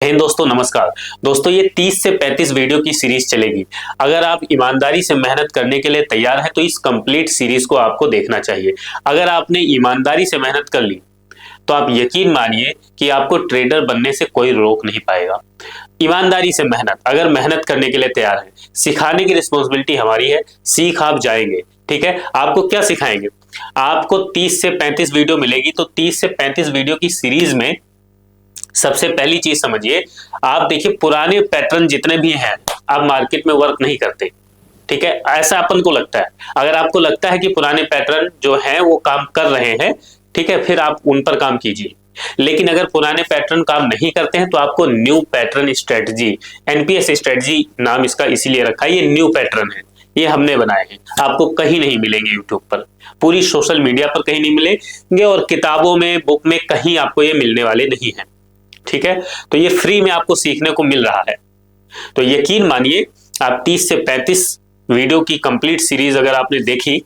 हिंद दोस्तों, नमस्कार दोस्तों। ये 30 से 35 वीडियो की सीरीज चलेगी। अगर आप ईमानदारी से मेहनत करने के लिए तैयार हैं तो इस कंप्लीट सीरीज को आपको देखना चाहिए। अगर आपने ईमानदारी से मेहनत कर ली तो आप यकीन मानिए कि आपको ट्रेडर बनने से कोई रोक नहीं पाएगा। ईमानदारी से मेहनत, अगर मेहनत करने के लिए तैयार है, सिखाने की रिस्पॉन्सिबिलिटी हमारी है। सीख आप जाएंगे, ठीक है। आपको क्या सिखाएंगे? आपको 30 से 35 वीडियो मिलेगी, तो 30 से 35 वीडियो की सीरीज में सबसे पहली चीज समझिए। आप देखिए, पुराने पैटर्न जितने भी हैं आप मार्केट में वर्क नहीं करते, ठीक है। ऐसा अपन को लगता है। अगर आपको लगता है कि पुराने पैटर्न जो हैं वो काम कर रहे हैं, ठीक है, फिर आप उन पर काम कीजिए। लेकिन अगर पुराने पैटर्न काम नहीं करते हैं तो आपको new pattern strategy, NPS strategy नाम इसका इसीलिए रखा है। ये न्यू पैटर्न है, ये हमने बनाए हैं। आपको कहीं नहीं मिलेंगे यूट्यूब पर, पूरी सोशल मीडिया पर कहीं नहीं मिलेंगे, और किताबों में, बुक में कहीं आपको ये मिलने वाले नहीं है, ठीक है। तो ये फ्री में आपको सीखने को मिल रहा है। तो यकीन मानिए, आप 30 से 35 वीडियो की कंप्लीट सीरीज अगर आपने देखी,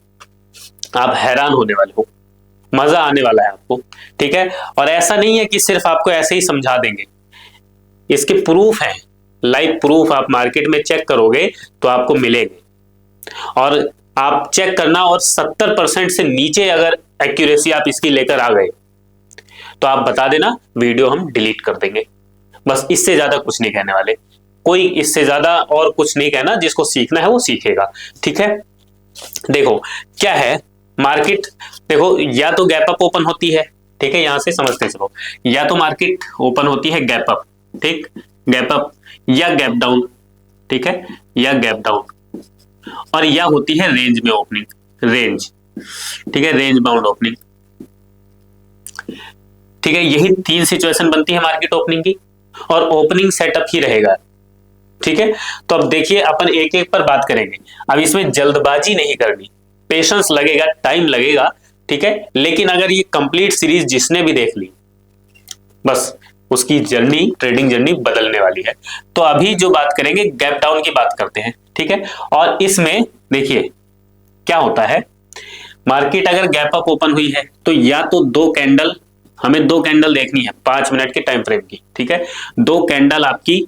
आप हैरान होने वाले हो, मजा आने वाला है आपको, ठीक है। और ऐसा नहीं है कि सिर्फ आपको ऐसे ही समझा देंगे, इसके प्रूफ हैं, लाइव प्रूफ आप मार्केट में चेक करोगे तो आपको मिलेंगे। और आप चेक करना, और 70% से नीचे अगर एक्यूरेसी आप इसकी लेकर आ गए तो आप बता देना, वीडियो हम डिलीट कर देंगे। बस इससे ज्यादा कुछ नहीं कहने वाले, कोई इससे ज्यादा और कुछ नहीं कहना। जिसको सीखना है वो सीखेगा, ठीक है। देखो क्या है मार्केट, देखो या तो गैप अप ओपन होती है, ठीक है, यहां से समझते चलो। या तो मार्केट ओपन होती है गैप अप, ठीक, गैप अप या गैप डाउन, ठीक है, या गैप डाउन, और या होती है रेंज में ओपनिंग, रेंज, ठीक है, रेंज बाउंड ओपनिंग, ठीक है। यही 3 सिचुएशन बनती है मार्केट ओपनिंग की, और ओपनिंग सेटअप ही रहेगा, ठीक है। तो अब देखिए, अपन एक एक पर बात करेंगे। अब इसमें जल्दबाजी नहीं करनी, पेशेंस लगेगा, टाइम लगेगा, ठीक है। लेकिन अगर ये कंप्लीट सीरीज जिसने भी देख ली, बस उसकी जर्नी, ट्रेडिंग जर्नी बदलने वाली है। तो अभी जो बात करेंगे, गैप डाउन की बात करते हैं, ठीक है। और इसमें देखिए क्या होता है, मार्केट अगर गैप अप ओपन हुई है तो या तो दो कैंडल, हमें दो कैंडल देखनी है 5 मिनट के टाइम फ्रेम की, ठीक है। दो कैंडल आपकी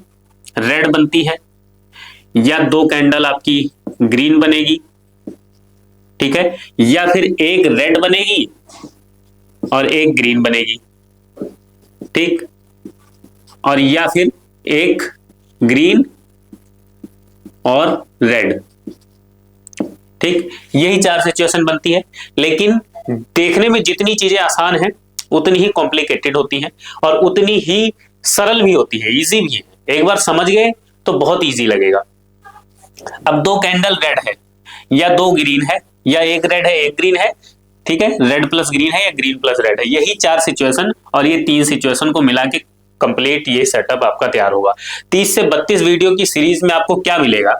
रेड बनती है, या दो कैंडल आपकी ग्रीन बनेगी, ठीक है, या फिर एक रेड बनेगी और एक ग्रीन बनेगी, ठीक, और या फिर एक ग्रीन और रेड, ठीक। यही 4 सिचुएशन बनती है। लेकिन देखने में जितनी चीजें आसान हैं उतनी ही कॉम्प्लिकेटेड होती हैं, और उतनी ही सरल भी होती है, इजी भी है। एक बार समझ गए तो बहुत इजी लगेगा। अब दो कैंडल रेड है या दो ग्रीन है, या एक रेड है एक ग्रीन है, ठीक है, रेड प्लस ग्रीन है या ग्रीन प्लस रेड है, यही 4 सिचुएशन, और ये 3 सिचुएशन को मिला के कंप्लीट ये सेटअप आपका तैयार होगा। 30 से 32 वीडियो की सीरीज में आपको क्या मिलेगा?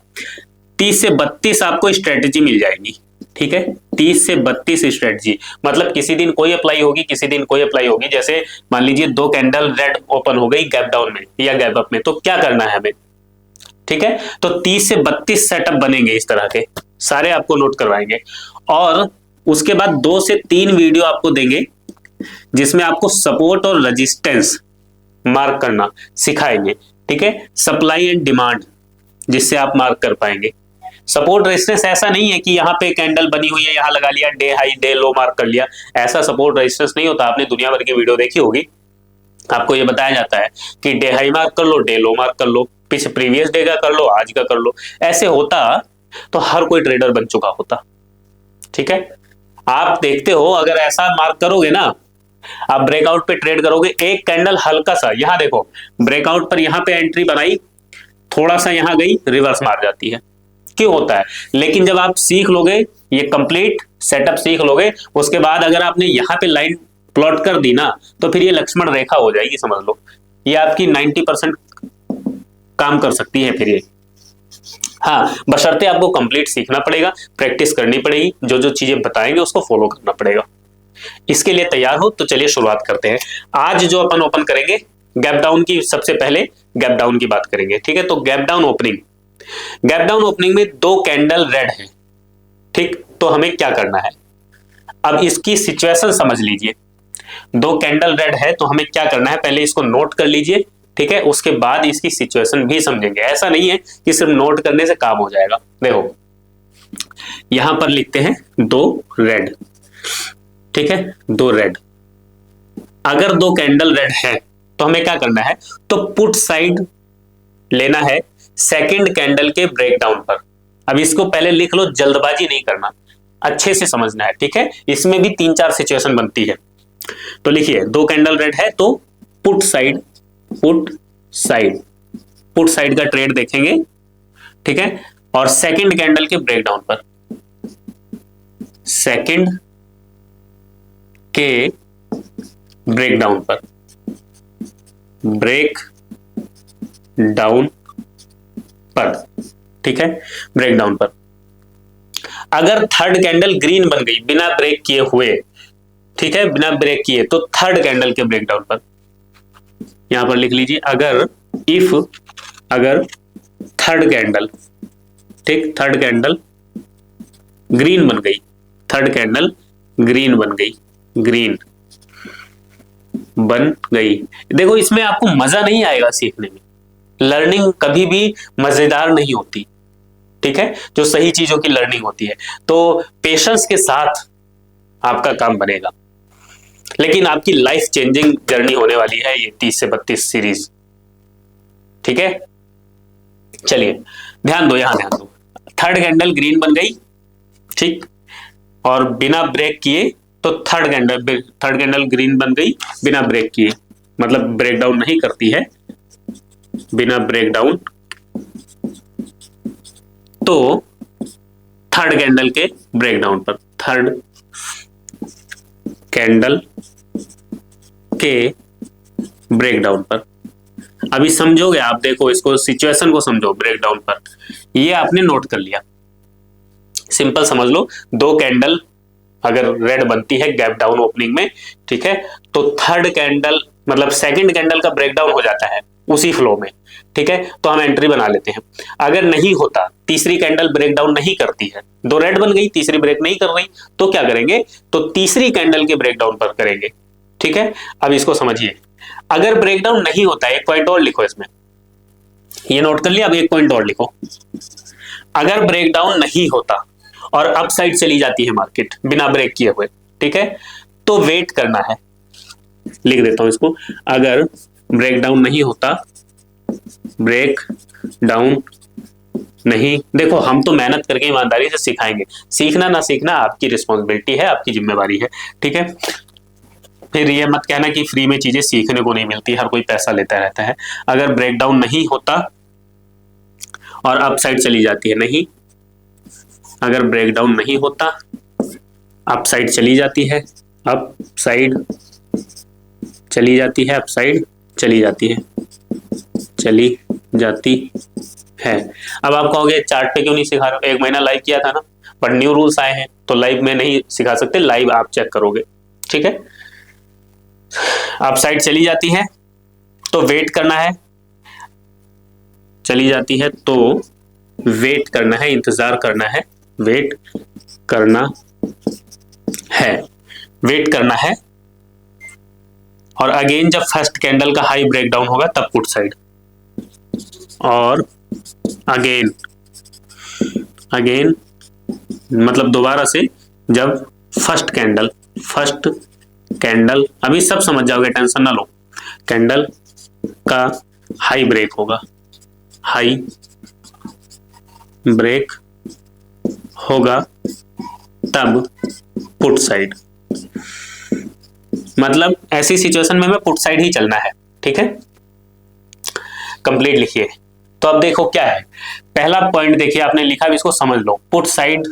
30 से 32 आपको स्ट्रेटेजी मिल जाएगी, ठीक है। 30 से 32 स्ट्रेटजी, मतलब किसी दिन कोई अप्लाई होगी, किसी दिन कोई अप्लाई होगी। जैसे मान लीजिए दो कैंडल रेड ओपन हो गई गैप डाउन में या गैप अप में, तो क्या करना है हमें, ठीक है। तो 30 से 32 सेटअप बनेंगे इस तरह के, सारे आपको नोट करवाएंगे। और उसके बाद 2 से 3 वीडियो आपको देंगे जिसमें आपको सपोर्ट और रेजिस्टेंस मार्क करना सिखाएंगे, ठीक है। सप्लाई एंड डिमांड, जिससे आप मार्क कर पाएंगे। सपोर्ट रेजिस्टेंस ऐसा नहीं है कि यहाँ पे कैंडल बनी हुई है, यहाँ लगा लिया, डे हाई डे लो मार्क कर लिया, ऐसा सपोर्ट रेजिस्टेंस नहीं होता। आपने दुनिया भर की वीडियो देखी होगी, आपको ये बताया जाता है कि डे हाई मार्क कर लो, डे लो मार्क कर लो, पीछे प्रीवियस डे का कर लो, आज का कर लो। ऐसे होता तो हर कोई ट्रेडर बन चुका होता, ठीक है। आप देखते हो, अगर ऐसा मार्क करोगे ना, आप ब्रेकआउट पे ट्रेड करोगे, एक कैंडल हल्का सा, यहां देखो ब्रेकआउट पर यहां पे एंट्री बनाई, थोड़ा सा यहां गई, रिवर्स मार जाती है। क्यों होता है? लेकिन जब आप सीख लोगे, ये कंप्लीट सेटअप सीख लोगे, उसके बाद अगर आपने यहां पे लाइन प्लॉट कर दी ना, तो फिर ये लक्ष्मण रेखा हो जाएगी, समझ लो। ये आपकी 90% काम कर सकती है फिर ये। हाँ, बशर्ते आपको कंप्लीट सीखना पड़ेगा, प्रैक्टिस करनी पड़ेगी, जो जो चीजें बताएंगे उसको फॉलो करना पड़ेगा। इसके लिए तैयार हो तो चलिए शुरुआत करते हैं। आज जो अपन ओपन करेंगे गैप डाउन की, सबसे पहले गैप डाउन की बात करेंगे, ठीक है। तो gap down opening, gap down opening में दो कैंडल रेड है, ठीक। तो हमें क्या करना है, अब इसकी सिचुएशन समझ लीजिए। दो कैंडल रेड है तो हमें क्या करना है, पहले इसको नोट कर लीजिए, ठीक है, उसके बाद इसकी सिचुएशन भी समझेंगे। ऐसा नहीं है कि सिर्फ नोट करने से काम हो जाएगा। देखो यहां पर लिखते हैं 2 रेड, ठीक है, 2 रेड। अगर 2 कैंडल रेड है तो हमें क्या करना है, तो पुट साइड लेना है सेकंड कैंडल के ब्रेकडाउन पर। अब इसको पहले लिख लो, जल्दबाजी नहीं करना, अच्छे से समझना है, ठीक है। इसमें भी 3-4 सिचुएशन बनती है। तो लिखिए 2 कैंडल रेड है तो put side, put side, put side का ट्रेड देखेंगे, ठीक है। और सेकंड कैंडल के ब्रेकडाउन पर, सेकंड के ब्रेकडाउन पर, ब्रेक डाउन पर, ठीक है, ब्रेकडाउन पर। अगर थर्ड कैंडल ग्रीन बन गई बिना ब्रेक किए हुए, ठीक है, बिना ब्रेक किए, तो थर्ड कैंडल के ब्रेकडाउन पर यहां पर लिख लीजिए, अगर इफ, अगर थर्ड कैंडल, ठीक, थर्ड कैंडल ग्रीन बन गई, थर्ड कैंडल ग्रीन बन गई, ग्रीन बन गई। देखो इसमें आपको मजा नहीं आएगा सीखने में, लर्निंग कभी भी मजेदार नहीं होती, ठीक है, जो सही चीजों की लर्निंग होती है। तो पेशेंस के साथ आपका काम बनेगा, लेकिन आपकी लाइफ चेंजिंग जर्नी होने वाली है ये 30 से 32 सीरीज, ठीक है। चलिए ध्यान दो, यहां ध्यान दो, थर्ड कैंडल ग्रीन बन गई, ठीक, और बिना ब्रेक किए, तो थर्ड कैंडल ग्रीन बन गई बिना ब्रेक किए, मतलब ब्रेकडाउन नहीं करती है, बिना ब्रेकडाउन। तो थर्ड कैंडल के ब्रेकडाउन पर, थर्ड कैंडल के ब्रेकडाउन पर। अभी समझोगे आप, देखो इसको, सिचुएशन को समझो ब्रेकडाउन पर। ये आपने नोट कर लिया, सिंपल समझ लो, 2 कैंडल अगर रेड बनती है गैप डाउन ओपनिंग में, ठीक है, तो थर्ड कैंडल मतलब सेकंड कैंडल का ब्रेकडाउन हो जाता है उसी फ्लो में, ठीक है, तो हम एंट्री बना लेते हैं। अगर नहीं होता, तीसरी कैंडल ब्रेकडाउन नहीं करती है, 2 रेड बन गई, तीसरी ब्रेक नहीं कर रही, तो क्या करेंगे, तो तीसरी कैंडल के ब्रेकडाउन पर करेंगे, ठीक है। अब इसको समझिए, अगर ब्रेकडाउन नहीं होता, एक पॉइंट और लिखो इसमें, ये नोट कर लिया, अब एक पॉइंट और लिखो, अगर ब्रेकडाउन नहीं होता और अप साइड चली जाती है मार्केट बिना ब्रेक किए हुए, ठीक है, तो वेट करना है। लिख देता हूं इसको, अगर ब्रेकडाउन नहीं होता, ब्रेक डाउन नहीं, देखो हम तो मेहनत करके ईमानदारी से सिखाएंगे, सीखना ना सीखना आपकी रिस्पॉन्सिबिलिटी है, आपकी जिम्मेवारी है, ठीक है। फिर ये मत कहना कि फ्री में चीजें सीखने को नहीं मिलती, हर कोई पैसा लेता रहता है। अगर ब्रेकडाउन नहीं होता और अप साइड चली जाती है, नहीं, अगर ब्रेकडाउन नहीं होता, अप साइड चली जाती है, अप साइड चली जाती है, अप साइड चली जाती है, चली जाती है। अब आप कहोगे चार्ट पे क्यों नहीं सिखा रहे हो, 1 महीना लाइव किया था ना, बट न्यू रूल्स आए हैं तो लाइव में नहीं सिखा सकते, लाइव आप चेक करोगे, ठीक है। अप साइड चली जाती है तो वेट करना है, चली जाती है तो वेट करना है, इंतजार करना है, वेट करना है, वेट करना है। और अगेन जब फर्स्ट कैंडल का हाई ब्रेकडाउन होगा तब पुट साइड, और अगेन मतलब दोबारा से जब फर्स्ट कैंडल, अभी सब समझ जाओगे, टेंशन ना लो, कैंडल का हाई ब्रेक होगा, हाई ब्रेक होगा तब पुट साइड, मतलब ऐसी सिचुएशन में हमें पुट साइड ही चलना है, ठीक है। कंप्लीट लिखिए। तो अब देखो क्या है, पहला पॉइंट देखिए आपने लिखा, अब इसको समझ लो, पुट साइड,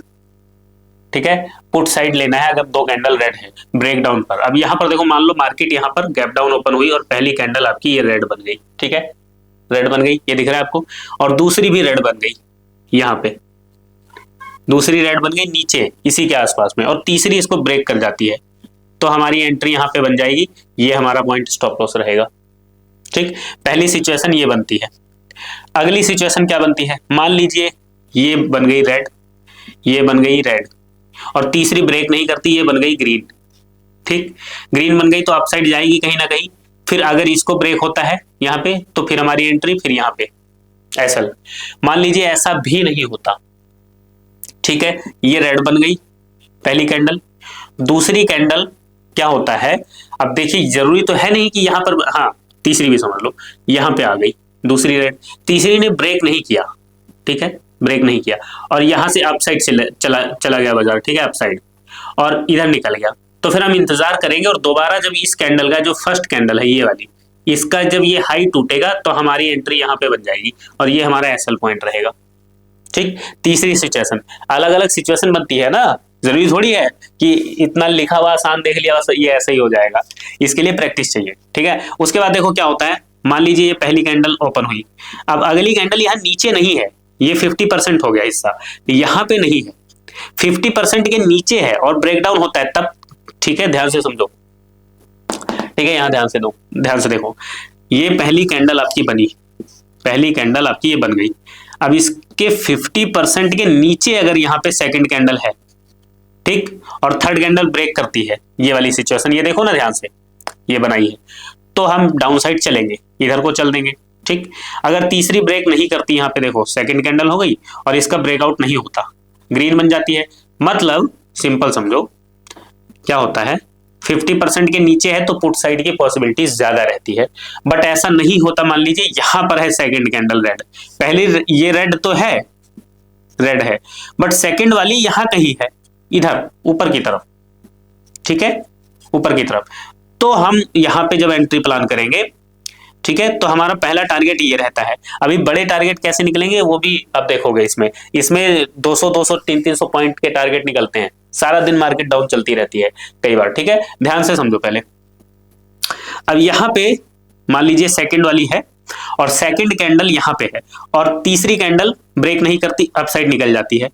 ठीक है, पुट साइड लेना है अगर 2 कैंडल रेड है ब्रेकडाउन पर। अब यहां पर देखो, मान लो मार्केट यहां पर गैप डाउन ओपन हुई और पहली कैंडल आपकी ये रेड बन गई, ठीक है, रेड बन गई, ये दिख रहा है आपको, और दूसरी भी रेड बन गई, यहां पे दूसरी रेड बन गई नीचे इसी के आसपास में, और तीसरी इसको ब्रेक कर जाती है, तो हमारी एंट्री यहां पे बन जाएगी, ये हमारा पॉइंट स्टॉप लॉस रहेगा, ठीक। पहली सिचुएशन ये बनती है। अगली सिचुएशन क्या बनती है, मान लीजिए ये बन गई रेड, ये बन गई रेड, और तीसरी ब्रेक नहीं करती, ये बन गई ग्रीन, ठीक, ग्रीन बन गई तो अप साइड जाएगी कहीं ना कहीं। फिर अगर इसको ब्रेक होता है यहाँ पे, तो फिर हमारी एंट्री फिर यहाँ पे एसएल। मान लीजिए ऐसा भी नहीं होता, ठीक है, ये रेड बन गई पहली कैंडल। दूसरी कैंडल क्या होता है, अब देखिए जरूरी तो है नहीं कि यहां पर, हाँ तीसरी भी समझ लो, यहां पे आ गई दूसरी रेड, तीसरी ने ब्रेक नहीं किया, ठीक है, ब्रेक नहीं किया, और यहां से अपसाइड चला गया बाजार, ठीक है, अपसाइड, और इधर निकल गया। तो फिर हम इंतजार करेंगे और दोबारा जब इस कैंडल का जो फर्स्ट कैंडल है ये वाली, इसका जब ये हाई टूटेगा तो हमारी एंट्री यहाँ पे बन जाएगी और ये हमारा एसएल पॉइंट रहेगा। ठीक, तीसरी सिचुएशन, अलग अलग सिचुएशन बनती है ना, जरूरी थोड़ी है कि इतना लिखा हुआ आसान देख लिया बस ये ऐसे ही हो जाएगा, इसके लिए प्रैक्टिस चाहिए, ठीक है। उसके बाद देखो क्या होता है, मान लीजिए ये पहली कैंडल ओपन हुई, अब अगली कैंडल यहाँ नीचे नहीं है, ये 50% हो गया हिस्सा, यहाँ पे नहीं है, 50% के नीचे है और ब्रेकडाउन होता है तब, ठीक है, ध्यान से समझो, ठीक है, यहाँ ध्यान से दो, ध्यान से देखो, ये पहली कैंडल आपकी बनी, पहली कैंडल आपकी ये बन गई, अब इसके 50% के नीचे अगर यहाँ पे सेकंड कैंडल है, ठीक, और थर्ड कैंडल ब्रेक करती है, ये वाली सिचुएशन, ये देखो ना ध्यान से, ये बनाई है, तो हम डाउन साइड चलेंगे, इधर को चल देंगे, ठीक। अगर तीसरी ब्रेक नहीं करती, यहाँ पे देखो सेकंड कैंडल हो गई और इसका ब्रेकआउट नहीं होता, ग्रीन बन जाती है, मतलब सिंपल समझो क्या होता है, 50% के नीचे है तो पुट साइड की पॉसिबिलिटी ज्यादा रहती है, बट ऐसा नहीं होता। मान लीजिए यहां पर है सेकंड कैंडल रेड, पहली ये रेड तो है, रेड है, बट सेकंड वाली यहां कहीं है, इधर ऊपर की तरफ, ठीक है, ऊपर की तरफ, तो हम यहां पे जब एंट्री प्लान करेंगे, ठीक है, तो हमारा पहला टारगेट ये रहता है। अभी बड़े टारगेट कैसे निकलेंगे वो भी अब देखोगे, इसमें 200 200 300 पॉइंट के टारगेट निकलते हैं, सारा दिन मार्केट डाउन चलती रहती है कई बार, ठीक है, ध्यान से समझो पहले। अब यहां पे मान लीजिए सेकंड वाली है और सेकंड कैंडल यहां पे है और तीसरी कैंडल ब्रेक नहीं करती, अपसाइड निकल जाती है,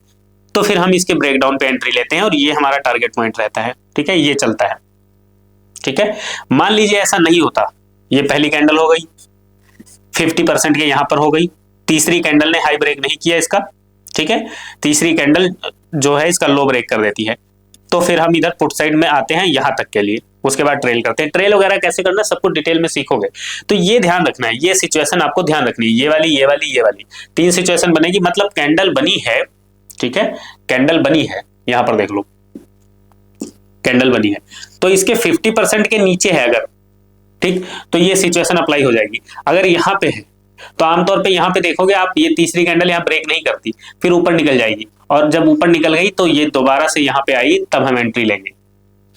तो फिर हम इसके ब्रेकडाउन पे एंट्री लेते हैं और ये हमारा टारगेट पॉइंट रहता है, ठीक है, ये चलता है, ठीक है। मान लीजिए ऐसा नहीं होता, ये पहली कैंडल हो गई 50% के यहां पर हो गई, तीसरी कैंडल ने हाई ब्रेक नहीं किया इसका, ठीक है, तीसरी कैंडल जो है इसका लो ब्रेक कर देती है, तो फिर हम इधर पुट साइड में आते हैं यहां तक के लिए, उसके बाद ट्रेल करते हैं। ट्रेल वगैरह कैसे करना सब कुछ डिटेल में सीखोगे, तो ये ध्यान रखना है, ये सिचुएशन आपको ध्यान रखनी है, ये वाली ये वाली ये वाली तीन सिचुएशन बनेगी, मतलब कैंडल बनी है, ठीक है, कैंडल बनी है, यहां पर देख लो कैंडल बनी है, तो इसके 50% के नीचे है अगर, ठीक, तो ये सिचुएशन अप्लाई हो जाएगी। अगर यहाँ पे है तो आमतौर पे यहाँ पे देखोगे आप, ये तीसरी कैंडल यहाँ ब्रेक नहीं करती, फिर ऊपर निकल जाएगी, और जब ऊपर निकल गई तो ये दोबारा से यहाँ पे आई, तब हम एंट्री लेंगे,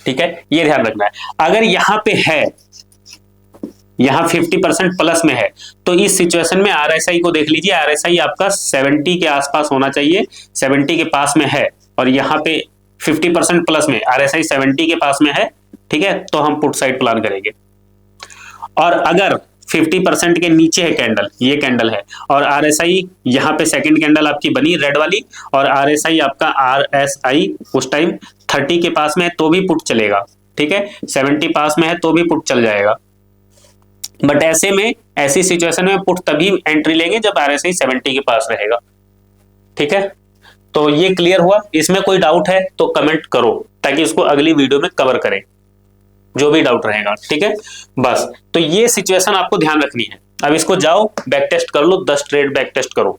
ठीक है, ये ध्यान रखना है। अगर यहाँ पे है, यहाँ 50% प्लस में है, तो इस सिचुएशन में आरएसआई को देख लीजिए, आरएसआई आपका 70 के आसपास होना चाहिए, 70 के पास में है, और यहाँ पे 50% प्लस में आरएसआई 70 के पास में है, ठीक है, तो हम पुट साइड प्लान करेंगे। और अगर 50% के नीचे है कैंडल, ये कैंडल है, और आरएसआई यहाँ पे सेकंड कैंडल आपकी बनी रेड वाली, और आरएसआई आपका आरएसआई उस टाइम 30 के पास में है तो भी पुट चलेगा, ठीक है, 70 पास में है तो भी पुट चल जाएगा, बट ऐसे में ऐसी सिचुएशन में पुट तभी एंट्री लेंगे जब आरएसआई 70 के पास रहेगा, ठीक है। तो ये क्लियर हुआ, इसमें कोई डाउट है तो कमेंट करो ताकि इसको अगली वीडियो में कवर करें, जो भी डाउट रहेगा, ठीक है, बस। तो ये सिचुएशन आपको ध्यान रखनी है। अब इसको जाओ बैक टेस्ट कर लो, 10 ट्रेड बैक टेस्ट करो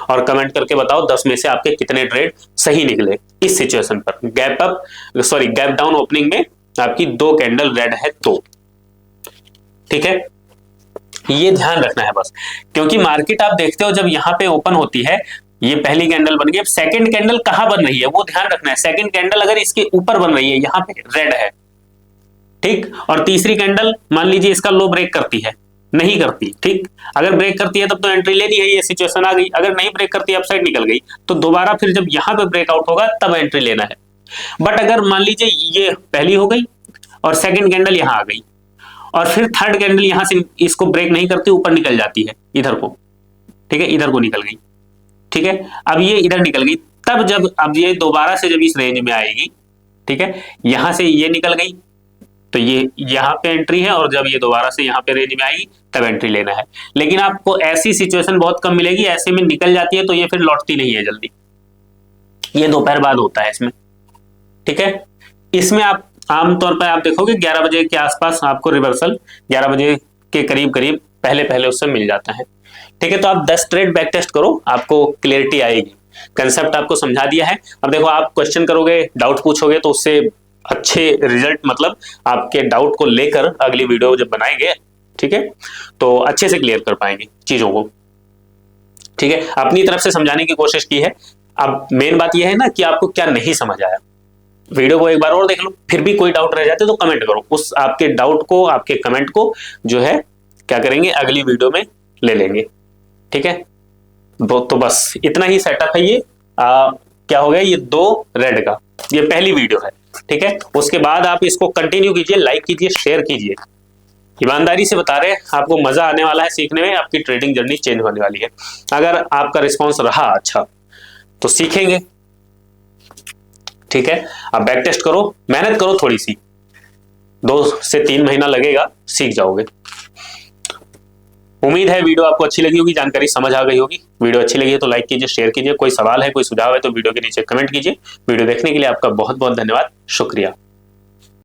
और कमेंट करके बताओ 10 में से आपके कितने ट्रेड सही निकले इस सिचुएशन पर। गैप डाउन ओपनिंग में आपकी 2 कैंडल रेड है तो, ठीक है, ये ध्यान रखना है बस, क्योंकि मार्केट आप देखते हो जब यहाँ पे ओपन होती है, ये पहली कैंडल बन गई, अब सेकंड कैंडल कहां बन रही है वो ध्यान रखना है। सेकंड कैंडल अगर इसके ऊपर बन रही है, यहाँ पे रेड है, ठीक, और तीसरी कैंडल मान लीजिए इसका लो ब्रेक करती है, नहीं करती, ठीक, अगर ब्रेक करती है तब तो एंट्री लेनी है, ये सिचुएशन आ गई। अगर नहीं ब्रेक करती, अपसाइड निकल गई, तो दोबारा फिर जब यहाँ पे ब्रेकआउट होगा तब एंट्री लेना है। बट अगर मान लीजिए ये पहली हो गई और सेकंड कैंडल यहाँ आ गई और फिर थर्ड कैंडल यहाँ से इसको ब्रेक नहीं करती, ऊपर निकल जाती है इधर को, ठीक है, इधर को निकल गई, ठीक है, अब ये इधर निकल गई, तब जब अब ये दोबारा से जब इस रेंज में आएगी, ठीक है, यहां से ये निकल गई तो ये यहाँ पे एंट्री है, और जब ये दोबारा से यहाँ पे रेंज में आएगी तब एंट्री लेना है। लेकिन आपको ऐसी सिचुएशन बहुत कम मिलेगी, ऐसे में निकल जाती है तो ये फिर लौटती नहीं है जल्दी, ये दोपहर बाद होता है इसमें, ठीक है। इसमें आप आमतौर पर आप देखोगे 11 बजे के आसपास आपको रिवर्सल, 11 बजे के करीब करीब पहले पहले उससे मिल जाता है। ठीक है, तो आप 10 ट्रेड बैक टेस्ट करो, आपको क्लियरिटी आएगी। कंसेप्ट आपको समझा दिया है। अब देखो, आप क्वेश्चन करोगे, डाउट पूछोगे, तो उससे अच्छे रिजल्ट, मतलब आपके डाउट को लेकर अगली वीडियो जब बनाएंगे, ठीक है, तो अच्छे से क्लियर कर पाएंगे चीजों को। ठीक है, अपनी तरफ से समझाने की कोशिश की है। अब मेन बात यह है ना कि आपको क्या नहीं समझ आया। वीडियो को एक बार और देख लो, फिर भी कोई डाउट रह जाते तो कमेंट करो, उस आपके डाउट को, आपके कमेंट को जो है क्या करेंगे, अगली वीडियो में ले लेंगे। ठीक है, तो बस इतना ही सेटअप है। ये क्या हो गया, ये 2 रेड का, ये पहली वीडियो है। ठीक है, उसके बाद आप इसको कंटिन्यू कीजिए, लाइक कीजिए, शेयर कीजिए। ईमानदारी से बता रहे हैं, आपको मजा आने वाला है सीखने में, आपकी ट्रेडिंग जर्नी चेंज होने वाली है। अगर आपका रिस्पॉन्स रहा अच्छा तो सीखेंगे। ठीक है, आप बैक टेस्ट करो, मेहनत करो थोड़ी सी, 2 से 3 महीना लगेगा, सीख जाओगे। उम्मीद है वीडियो आपको अच्छी लगी होगी, जानकारी समझ आ गई होगी। वीडियो अच्छी लगी है तो लाइक कीजिए, शेयर कीजिए। कोई सवाल है, कोई सुझाव है तो वीडियो के नीचे कमेंट कीजिए। वीडियो देखने के लिए आपका बहुत बहुत धन्यवाद, शुक्रिया।